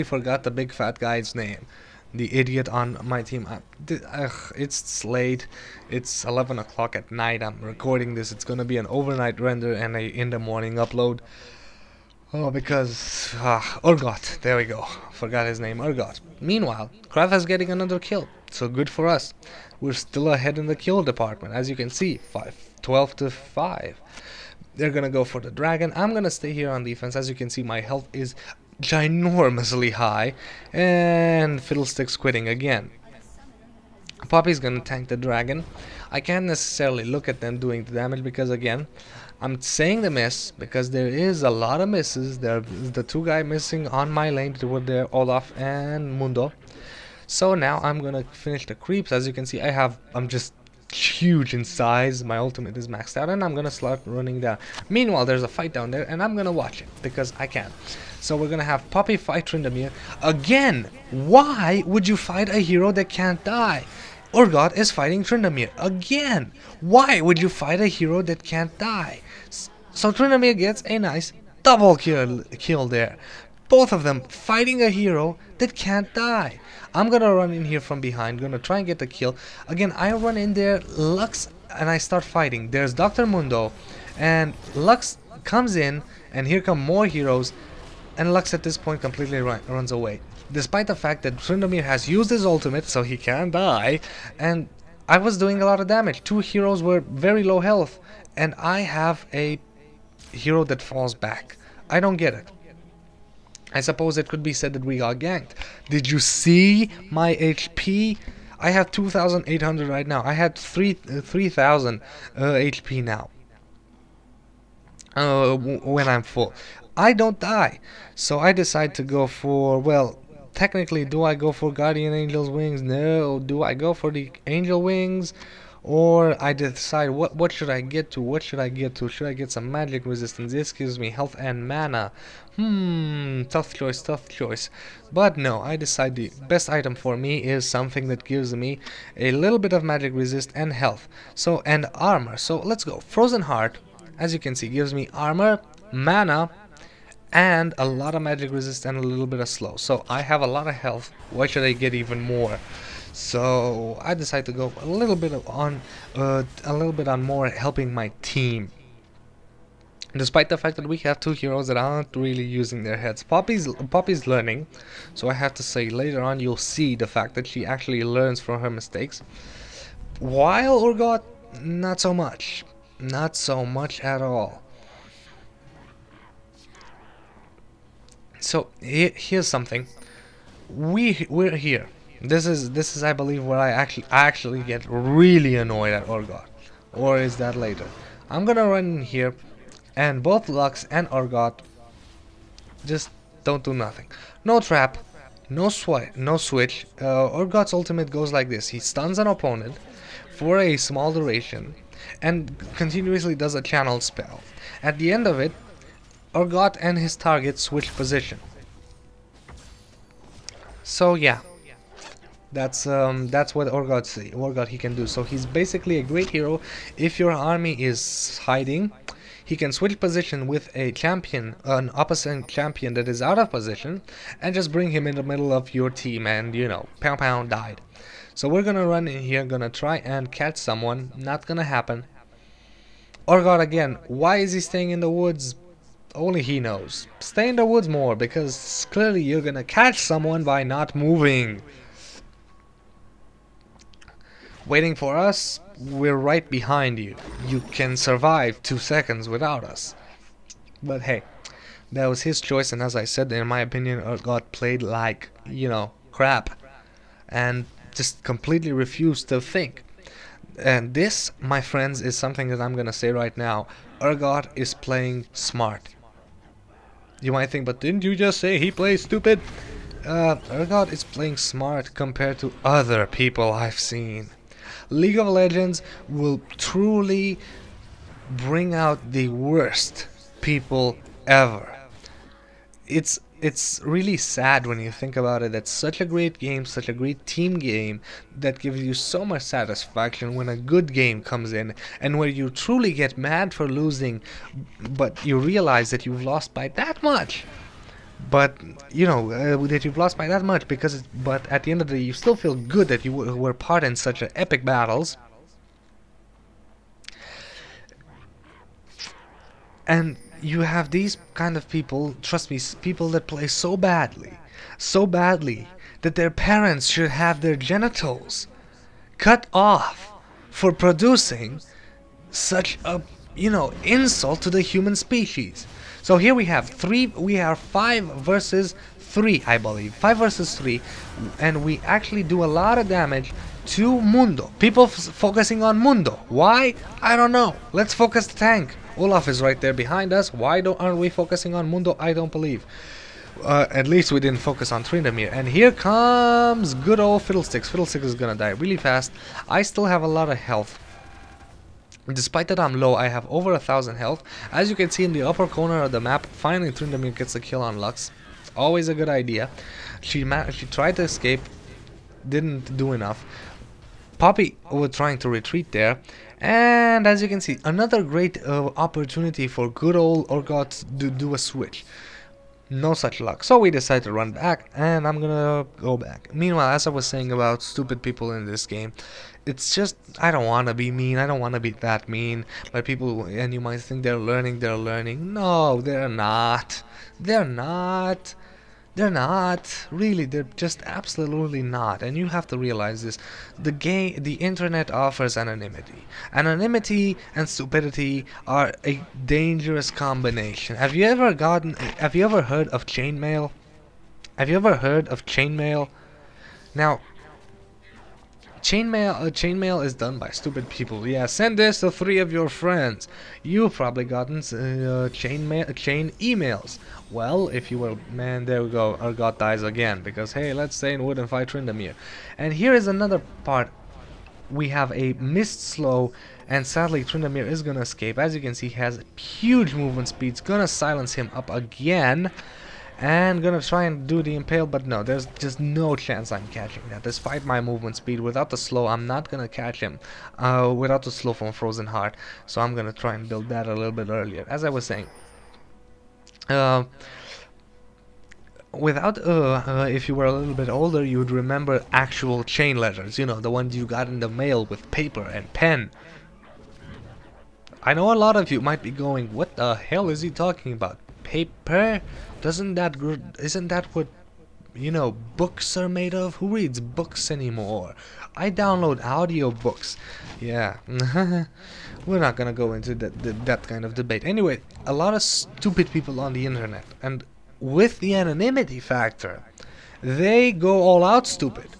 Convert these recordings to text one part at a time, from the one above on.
forgot the big fat guy's name. The idiot on my team. It's late. It's 11 o'clock at night. I'm recording this. It's gonna be an overnight render and a in the morning upload. Oh, because Urgot. There we go. Forgot his name. Urgot. Meanwhile, Cho'Gath is getting another kill. So good for us. We're still ahead in the kill department, as you can see. 12 to 5. They're gonna go for the dragon. I'm gonna stay here on defense. As you can see, my health is ginormously high, and Fiddlestick's quitting again. Poppy's gonna tank the dragon. I can't necessarily look at them doing the damage because, again, I'm saying the miss because there is a lot of misses. There's the two guys missing on my lane with their Olaf and Mundo. So now I'm gonna finish the creeps. As you can see, I'm just huge in size. My ultimate is maxed out and I'm gonna start running down. Meanwhile, there's a fight down there and I'm gonna watch it because I can. So we're gonna have Poppy fight Tryndamere again. Why would you fight a hero that can't die? Urgot is fighting Tryndamere again. Why would you fight a hero that can't die? So Tryndamere gets a nice double kill there. Both of them fighting a hero that can't die. I'm gonna run in here from behind, gonna try and get the kill. Again, I run in there, Lux, and I start fighting. There's Dr. Mundo, and Lux comes in, and here come more heroes, and Lux at this point completely runs away. Despite the fact that Tryndamere has used his ultimate, so he can't die, and I was doing a lot of damage. Two heroes were very low health, and I have a hero that falls back. I don't get it. I suppose it could be said that we got ganked. Did you see my HP? I have 2,800 right now. I had 3,000 HP now. When I'm full. I don't die. So I decide to go for, well, technically, do I go for Guardian Angel's Wings? No. Do I go for the Angel Wings? Or I decide what should I get to? What should I get to? Should I get some magic resistance? This gives me health and mana. Tough choice, tough choice. But no, I decide the best item for me is something that gives me a little bit of magic resist and health. So, and armor. So let's go. Frozen Heart, as you can see, gives me armor, mana, and a lot of magic resist and a little bit of slow. So I have a lot of health. Why should I get even more? So I decided to go a little bit on more helping my team. Despite the fact that we have two heroes that aren't really using their heads. Poppy's learning, so I have to say later on you'll see the fact that she actually learns from her mistakes. While Urgot, not so much. Not so much at all. So here's something. We're here. This is I believe where I actually get really annoyed at Urgot. Or is that later? I'm gonna run in here and both Lux and Urgot just don't do nothing. No trap, no switch. Urgot's ultimate goes like this. He stuns an opponent for a small duration and continuously does a channel spell. At the end of it, Urgot and his target switch position. So yeah. That's what Urgot he can do. So he's basically a great hero. If your army is hiding, he can switch position with a champion, an opposite champion that is out of position, and just bring him in the middle of your team, and you know, pow pow, died. So we're gonna run in here, gonna try and catch someone. Not gonna happen. Urgot again. Why is he staying in the woods? Only he knows. Stay in the woods more, because clearly you're gonna catch someone by not moving. Waiting for us, we're right behind you. You can survive 2 seconds without us. But hey, that was his choice, and as I said, in my opinion, Urgot played like, you know, crap. And just completely refused to think. And this, my friends, is something that I'm gonna say right now. Urgot is playing smart. You might think, but didn't you just say he plays stupid? Urgot is playing smart compared to other people I've seen. League of Legends will truly bring out the worst people ever. It's really sad when you think about it. That's such a great game, such a great team game that gives you so much satisfaction when a good game comes in, and where you truly get mad for losing, but you realize that you've lost by that much. but you know that you've lost by that much, because but at the end of the day you still feel good that you were part in such epic battles. And you have these kind of people, trust me, people that play so badly that their parents should have their genitals cut off for producing such a, you know, insult to the human species. So here we have 5 versus 3, I believe. 5 versus 3, and we actually do a lot of damage to Mundo. People focusing on Mundo. Why? I don't know. Let's focus the tank. Olaf is right there behind us. Why aren't we focusing on Mundo? I don't believe. At least we didn't focus on Tryndamere. And here comes good old Fiddlesticks. Fiddlesticks is gonna die really fast. I still have a lot of health. Despite that I'm low, I have over 1,000 health. As you can see in the upper corner of the map, finally Tryndamere gets a kill on Lux. Always a good idea. She tried to escape, didn't do enough. Poppy was trying to retreat there. And as you can see, another great opportunity for good old Cho'Gath to do a switch. No such luck. So we decided to run back, and I'm gonna go back. Meanwhile, as I was saying about stupid people in this game, it's just, I don't want to be mean. I don't want to be that mean. But people, and you might think they're learning. No, they're not. They're not. They're not. Really, they're just absolutely not. And you have to realize this. The internet offers anonymity. Anonymity and stupidity are a dangerous combination. Have you ever heard of chainmail? Have you ever heard of chainmail? Now, chainmail is done by stupid people. Yeah, send this to 3 of your friends. You've probably gotten chain emails. Well, if you were, man, there we go. Our god dies again because hey, let's stay in wood and fight Tryndamere. And here is another part. We have a mist slow, and sadly Tryndamere is gonna escape. As you can see, he has huge movement speed. It's gonna silence him up again. And gonna try and do the impale, but no, there's just no chance I'm catching that. Despite my movement speed, without the slow, I'm not gonna catch him. Without the slow from Frozen Heart, so I'm gonna try and build that a little bit earlier. As I was saying, if you were a little bit older, you would remember actual chain letters. You know, the ones you got in the mail with paper and pen. I know a lot of you might be going, what the hell is he talking about? Paper? Isn't that what, you know, books are made of? Who reads books anymore? I download audio books. Yeah. We're not gonna go into that kind of debate. Anyway, a lot of stupid people on the internet, and with the anonymity factor, they go all out stupid.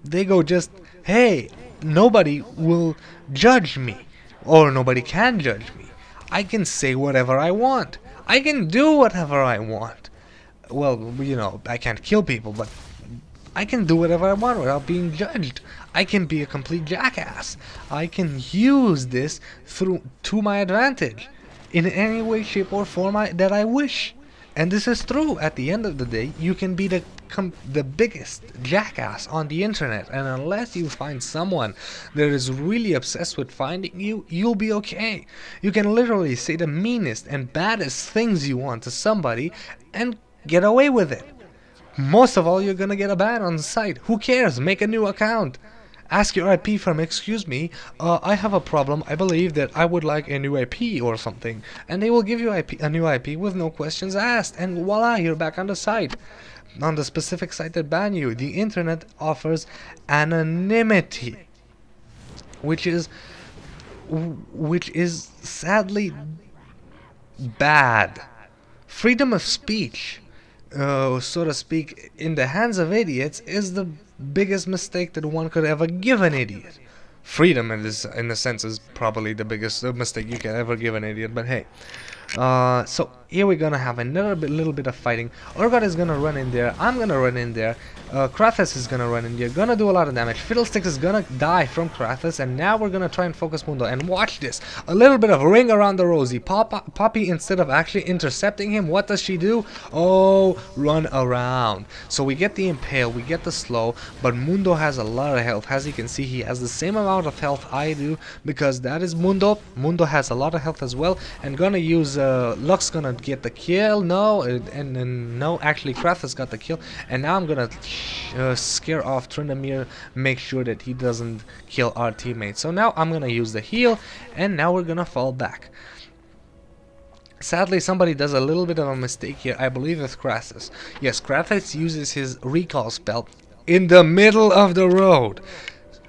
They go just, hey, nobody will judge me, or nobody can judge me. I can say whatever I want. I can do whatever I want. Well, you know, I can't kill people, but I can do whatever I want without being judged. I can be a complete jackass. I can use this to my advantage in any way, shape, or form that I wish. And this is true. At the end of the day, you can be the biggest jackass on the internet, and unless you find someone that is really obsessed with finding you, you'll be okay. You can literally say the meanest and baddest things you want to somebody and get away with it. Most of all, you're gonna get a ban on the site. Who cares? Make a new account. Ask your IP firm, excuse me, I have a problem. I believe that I would like a new IP or something. And they will give you a new IP with no questions asked. And voila, you're back on the site. On the specific site that banned you. The internet offers anonymity. Which is sadly bad. Freedom of speech, so to speak, in the hands of idiots is the biggest mistake that one could ever give an idiot. Freedom in a sense is probably the biggest mistake you can ever give an idiot, but hey. So here we're gonna have little bit of fighting. Cho'Gath is gonna run in there. I'm gonna run in there. Krathus is gonna run in there. Gonna do a lot of damage. Fiddlesticks is gonna die from Krathus, and now we're gonna try and focus Mundo. And watch this. A little bit of ring around the rosy. Poppy, instead of actually intercepting him, what does she do? Oh, run around. So we get the impale, we get the slow, but Mundo has a lot of health. As you can see, he has the same amount of health I do, because that is Mundo. Mundo has a lot of health as well, and gonna use Lux gonna get the kill. No, and no, actually Krathus got the kill, and now I'm gonna scare off Tryndamere, make sure that he doesn't kill our teammate. So now I'm gonna use the heal, and now we're gonna fall back. Sadly, somebody does a little bit of a mistake here. I believe it's Krathus. Yes, Krathus uses his recall spell in the middle of the road,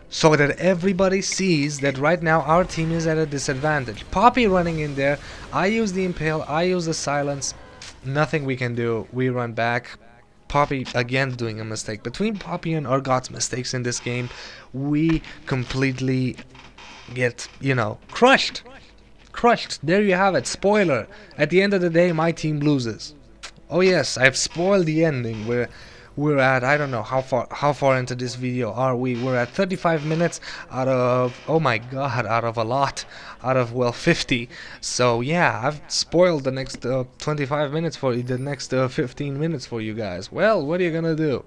so that everybody sees that right now our team is at a disadvantage. Poppy running in there, I use the impale, I use the silence, nothing we can do, we run back. Poppy again doing a mistake. Between Poppy and Cho'Gath's mistakes in this game, we completely get, you know, crushed. There you have it, spoiler. At the end of the day, my team loses. Oh yes, I've spoiled the ending. We're at, I don't know how far into this video are we. We're at 35 minutes out of, oh my god, out of a lot, out of, well, 50. So yeah, I've spoiled the next 25 minutes for you, the next 15 minutes for you guys. Well, what are you gonna do?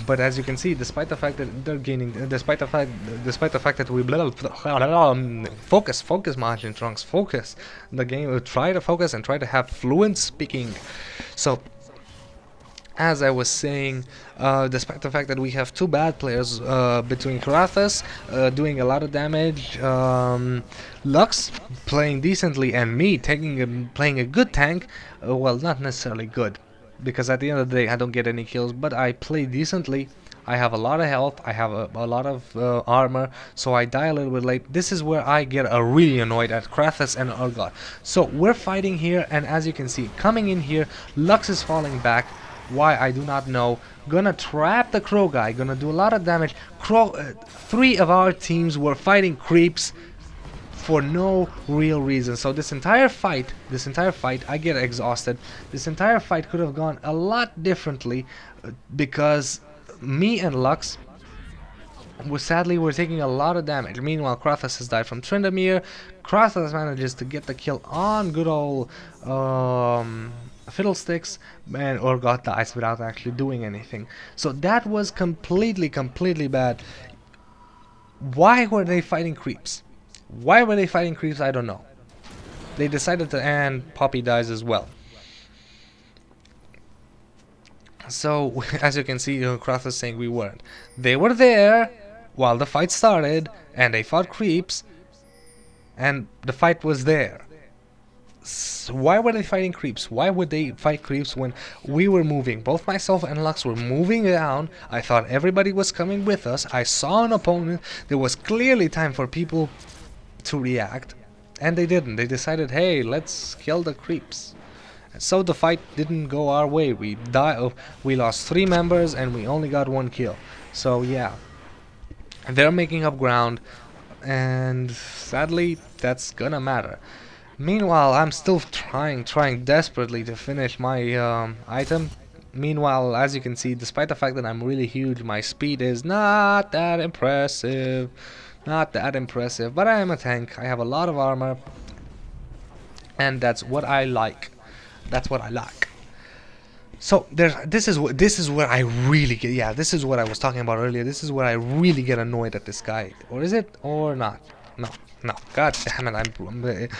But as you can see, despite the fact that they're gaining, despite the fact that we focus, Majin Trunks, focus the game. Try to focus and try to have fluent speaking. So, as I was saying, despite the fact that we have two bad players between Krathus doing a lot of damage, Lux playing decently, and me playing a good tank. Well, not necessarily good, because at the end of the day I don't get any kills, but I play decently. I have a lot of health, I have a lot of armor, so I die a little bit late. This is where I get really annoyed at Krathus and Cho'Gath. So we're fighting here, and as you can see, coming in here, Lux is falling back. Why, I do not know. Gonna trap the crow guy, gonna do a lot of damage. Three of our teams were fighting creeps for no real reason. So this entire fight, I get exhausted. This entire fight could have gone a lot differently because me and Lux sadly we're taking a lot of damage. Meanwhile, Krathus has died from Tryndamere. Krathus manages to get the kill on good old Fiddlesticks, and Cho'Gath dies without actually doing anything. So that was completely bad. Why were they fighting creeps? Why were they fighting creeps? I don't know. They decided to, and Poppy dies as well. So, as you can see, Cho'Gath saying we weren't. They were there while the fight started, and they fought creeps, and the fight was there. So why were they fighting creeps? Why would they fight creeps when we were moving? Both myself and Lux were moving down. I thought everybody was coming with us. I saw an opponent. There was clearly time for people to react, and they didn't. They decided, hey, let's kill the creeps. So the fight didn't go our way. We lost 3 members and we only got 1 kill. So yeah, they're making up ground, and sadly that's gonna matter. Meanwhile, I'm still trying desperately to finish my item. Meanwhile, as you can see, despite the fact that I'm really huge, my speed is not that impressive. Not that impressive, but I am a tank. I have a lot of armor, and that's what I like. That's what I like. So this is where I really get, yeah, this is what I was talking about earlier. This is where I really get annoyed at this guy. Or is it or not? No. God damn it!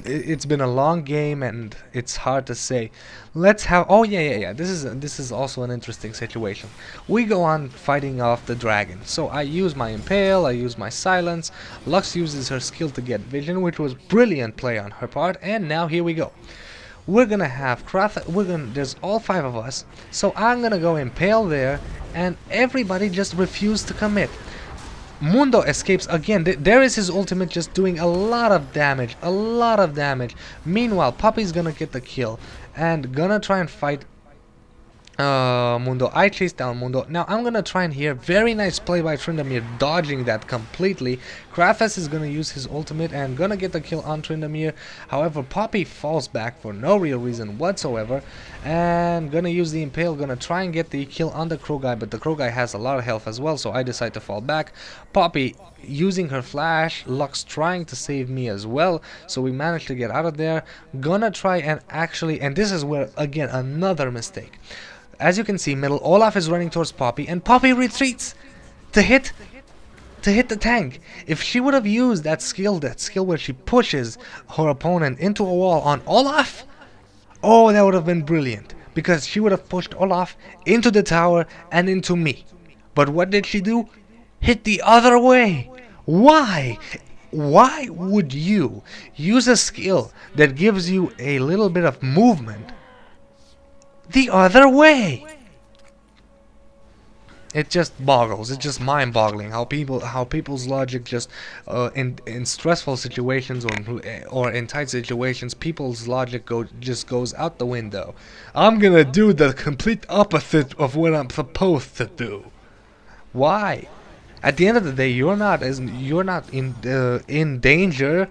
It's been a long game and it's hard to say. Let's have. Oh yeah. This is also an interesting situation. We go on fighting off the dragon. So I use my impale. I use my silence. Lux uses her skill to get vision, which was brilliant play on her part. And now here we go. We're gonna have Krathus. There's all 5 of us. So I'm gonna go impale there, and everybody just refused to commit. Mundo escapes again. There is his ultimate, just doing a lot of damage. Meanwhile, Poppy's gonna get the kill and gonna try and fight Mundo. I chase down Mundo. Now I'm gonna try and hear. Very nice play by Tryndamere, dodging that completely. Krathus is gonna use his ultimate and gonna get the kill on Tryndamere. However, Poppy falls back for no real reason whatsoever, and gonna use the impale, gonna try and get the kill on the crow guy, but the crow guy has a lot of health as well, so I decide to fall back. Poppy using her flash, Lux trying to save me as well, so we managed to get out of there. Gonna try and actually, and this is where again another mistake. As you can see, middle, Olaf is running towards Poppy, and Poppy retreats to hit to hit the tank. If she would have used that skill where she pushes her opponent into a wall on Olaf, oh, that would have been brilliant. Because she would have pushed Olaf into the tower and into me. But what did she do? Hit the other way. Why? Why would you use a skill that gives you a little bit of movement the other way? It just boggles. It's just mind-boggling how people's logic just in stressful situations or in tight situations, people's logic just goes out the window. I'm gonna do the complete opposite of what I'm supposed to do. Why? At the end of the day, you're not in danger.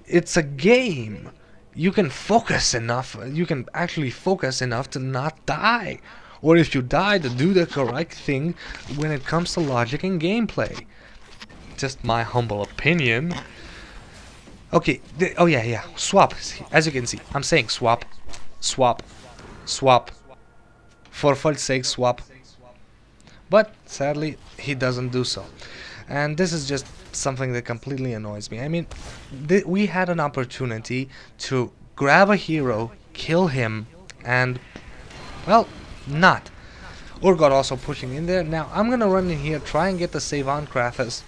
It's a game. You can focus enough. You can actually focus enough to not die. Or if you die, to do the correct thing when it comes to logic and gameplay. Just my humble opinion. Okay, oh yeah, swap. As you can see, I'm saying swap, swap, swap. For fudge's sake, swap. But sadly, he doesn't do so. And this is just something that completely annoys me. I mean, we had an opportunity to grab a hero, kill him, and, well, not. Urgot also pushing in there. Now I'm gonna run in here, try and get the save on Krathus,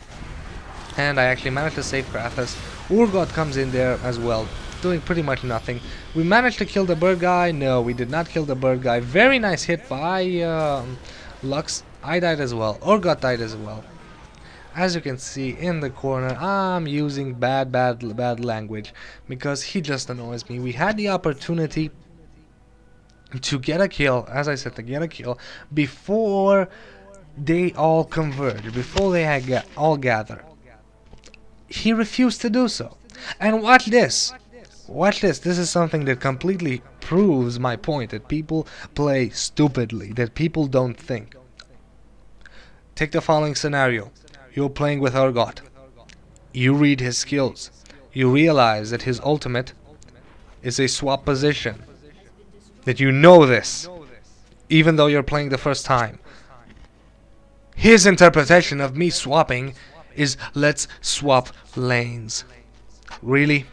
and I actually managed to save Krathus. Urgot comes in there as well, doing pretty much nothing. We managed to kill the bird guy. No, we did not kill the bird guy. Very nice hit by Lux. I died as well. Urgot died as well. As you can see in the corner, I'm using bad language because he just annoys me. We had the opportunity to get a kill, as I said, to get a kill before they all converge, before they had all gather. He refused to do so. And watch this. Watch this. This is something that completely proves my point, that people play stupidly, that people don't think. Take the following scenario. You're playing with Urgot. You read his skills. You realize that his ultimate is a swap position. That you know this, even though you're playing the first time. His interpretation of me swapping is, let's swap lanes. Really?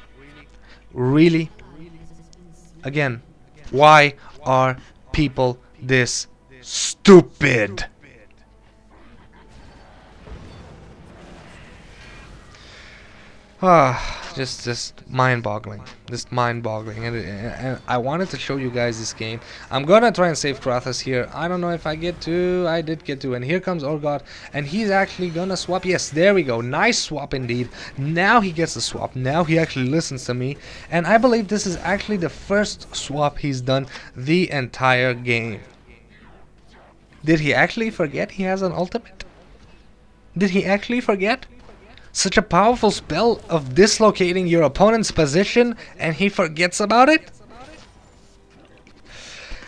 Really? Again, why are people this stupid? Just mind-boggling, and I wanted to show you guys this game. I'm gonna try and save Krathus here. I don't know if I get to. I did get to, and here comes Urgot, and he's actually gonna swap. Yes, there we go. Nice swap indeed. Now he gets the swap. Now he actually listens to me, and I believe this is actually the first swap he's done the entire game. Did he actually forget he has an ultimate? Did he actually forget? Such a powerful spell of dislocating your opponent's position, and he forgets about it?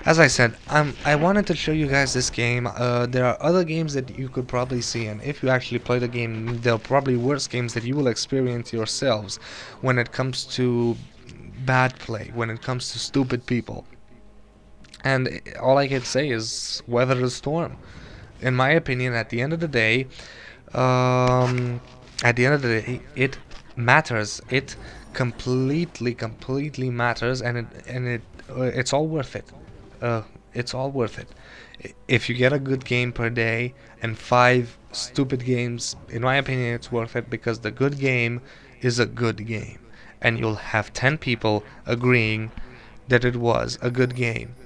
As I said, I wanted to show you guys this game. There are other games that you could probably see, and if you actually play the game, there are probably worse games that you will experience yourselves when it comes to bad play, when it comes to stupid people. And all I can say is weather the storm. In my opinion, at the end of the day, it matters. It completely matters, and it's all worth it. It's all worth it. If you get a good game per day and 5 stupid games, in my opinion, it's worth it, because the good game is a good game, and you'll have 10 people agreeing that it was a good game.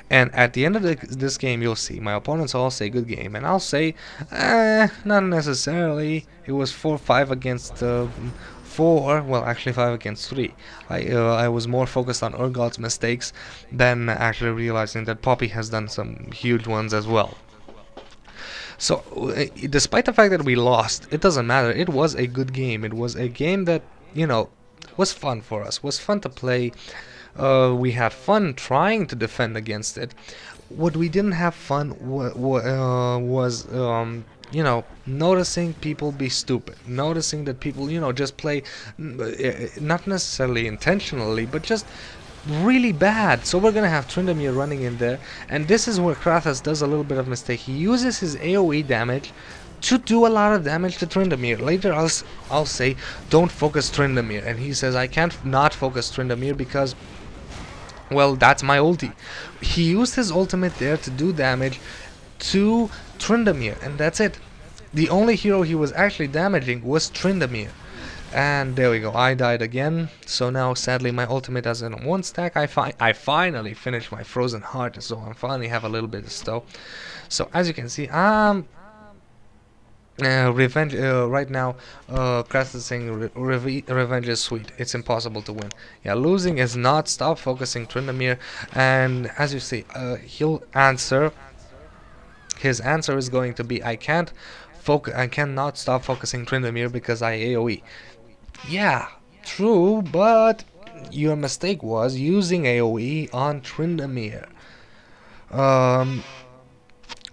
And at the end of this game, you'll see my opponents all say good game, and I'll say, not necessarily. It was 4-5 against 4. Well, actually 5 against 3. I was more focused on Urgot's mistakes than actually realizing that Poppy has done some huge ones as well. So, despite the fact that we lost, it doesn't matter. It was a good game. It was a game that, you know, was fun for us. Was fun to play. We had fun trying to defend against it. What we didn't have fun was, you know, noticing people be stupid. Noticing that people, you know, just play, not necessarily intentionally, but just really bad. So we're gonna have Tryndamere running in there, and this is where Krathus does a little bit of mistake. He uses his AoE damage to do a lot of damage to Tryndamere. Later I'll say don't focus Tryndamere, and he says I can't not focus Tryndamere because, well, that's my ulti. He used his ultimate there to do damage to Tryndamere, and that's it. The only hero he was actually damaging was Tryndamere. And there we go, I died again. So now sadly my ultimate is in one stack. I finally finished my frozen heart, so I finally have a little bit of stuff. So as you can see, revenge right now. Kratos is saying revenge is sweet. It's impossible to win. Yeah, losing is not. Stop focusing Tryndamere. And as you see, he'll answer. His answer is going to be I cannot stop focusing Tryndamere because I AoE. Yeah, true, but your mistake was using AoE on Tryndamere. I'm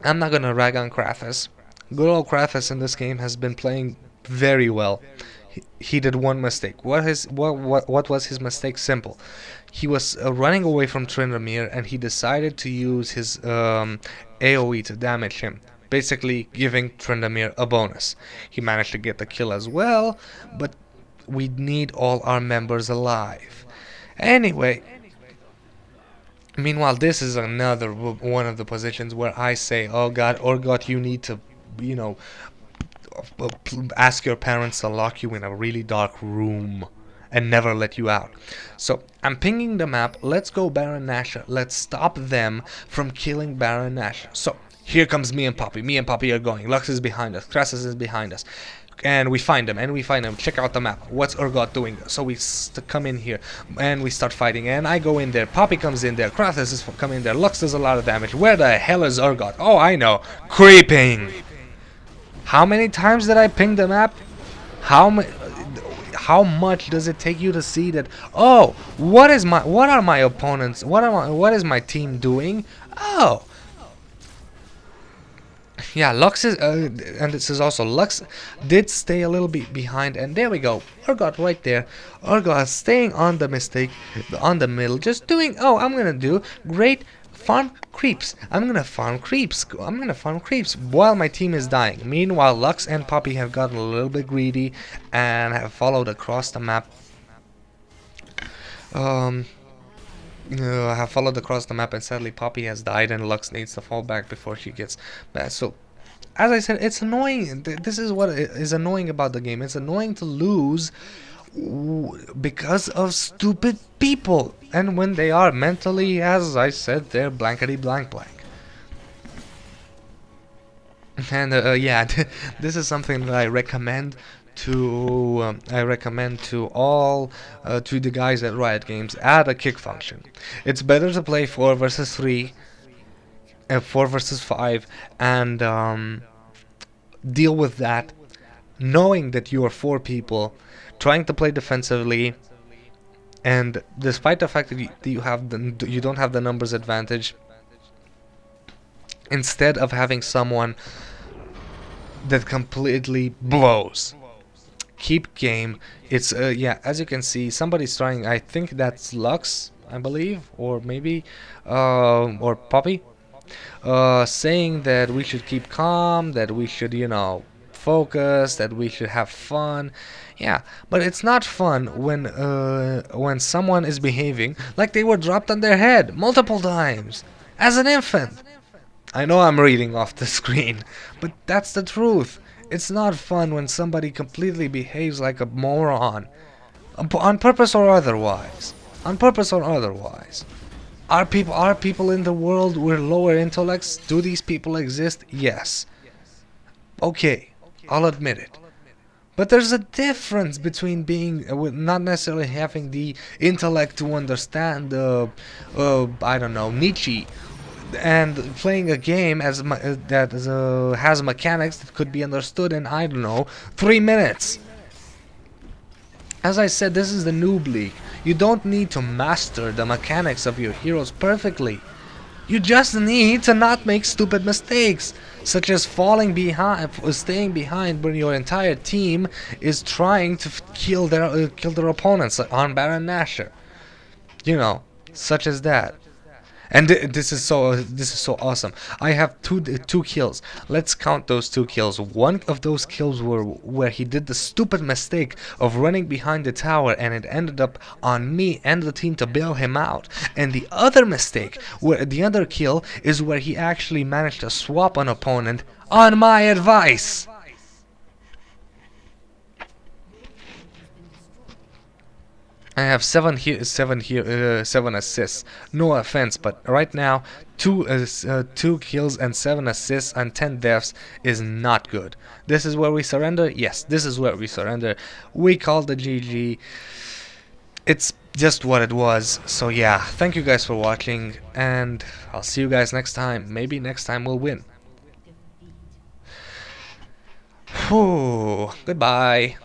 not gonna rag on Kratos. Good old Kratos in this game has been playing very well. He did one mistake. What was his mistake? Simple. He was running away from Tryndamere, and he decided to use his AoE to damage him, basically giving Tryndamere a bonus. He managed to get the kill as well, but we need all our members alive. Anyway, meanwhile, this is another one of the positions where I say, oh God, Cho'Gath, you need to, you know, ask your parents to lock you in a really dark room and never let you out. So I'm pinging the map. Let's go Baron Nashor. Let's stop them from killing Baron Nashor. So here comes me and Poppy. Me and Poppy are going. Lux is behind us. Kratos is behind us. And we find them, Check out the map. What's Cho'Gath doing? So we come in here, and we start fighting. And I go in there. Poppy comes in there. Kratos is coming in there. Lux does a lot of damage. Where the hell is Cho'Gath? Oh, I know. Creeping. How many times did I ping the map? How much does it take you to see that? Oh, what are my opponents? What is my team doing? Oh. Yeah, Lux is, and this is also Lux did stay a little bit behind, and there we go. Cho'Gath right there. Cho'Gath staying on the mistake, on the middle, just doing. Oh, I'm gonna do great farm creeps. I'm gonna farm creeps while my team is dying. Meanwhile, Lux and Poppy have gotten a little bit greedy and have followed across the map. I have followed across the map, and sadly Poppy has died, and Lux needs to fall back before she gets bad. So, as I said, it's annoying. This is what is annoying about the game. It's annoying to lose because of stupid people, and when they are mentally, as I said, they're blankety blank blank. And yeah, this is something that I recommend to all to the guys at Riot Games. Add a kick function. It's better to play 4 versus 3, 4 versus 5, and deal with that, knowing that you are 4 people trying to play defensively, and despite the fact that you don't have the numbers advantage, instead of having someone that completely blows. Keep game. It's yeah, as you can see, somebody's trying. I think that's Lux, I believe, or maybe or Poppy, saying that we should keep calm, that we should, you know, focus, that we should have fun. Yeah, but it's not fun when someone is behaving like they were dropped on their head multiple times as an infant. I know I'm reading off the screen, but that's the truth. It's not fun when somebody completely behaves like a moron, on purpose or otherwise. On purpose or otherwise. Are people in the world with lower intellects? Do these people exist? Yes. Okay, I'll admit it. But there's a difference between being, not necessarily having the intellect to understand, I don't know, Nietzsche, and playing a game that has mechanics that could be understood in, I don't know, 3 minutes. As I said, this is the noob league. You don't need to master the mechanics of your heroes perfectly. You just need to not make stupid mistakes, such as falling behind, staying behind when your entire team is trying to kill their opponents on Baron Nashor. You know, such as that. And this is so awesome. I have two kills. Let's count those two kills. One of those kills were where he did the stupid mistake of running behind the tower, and it ended up on me and the team to bail him out. And the other mistake, where the other kill, is where he actually managed to swap an opponent on my advice. I have seven assists. No offense, but right now, two kills and 7 assists and 10 deaths is not good. This is where we surrender. Yes, this is where we surrender. We called the GG. It's just what it was. So yeah, thank you guys for watching, and I'll see you guys next time. Maybe next time we'll win. Whew. Goodbye.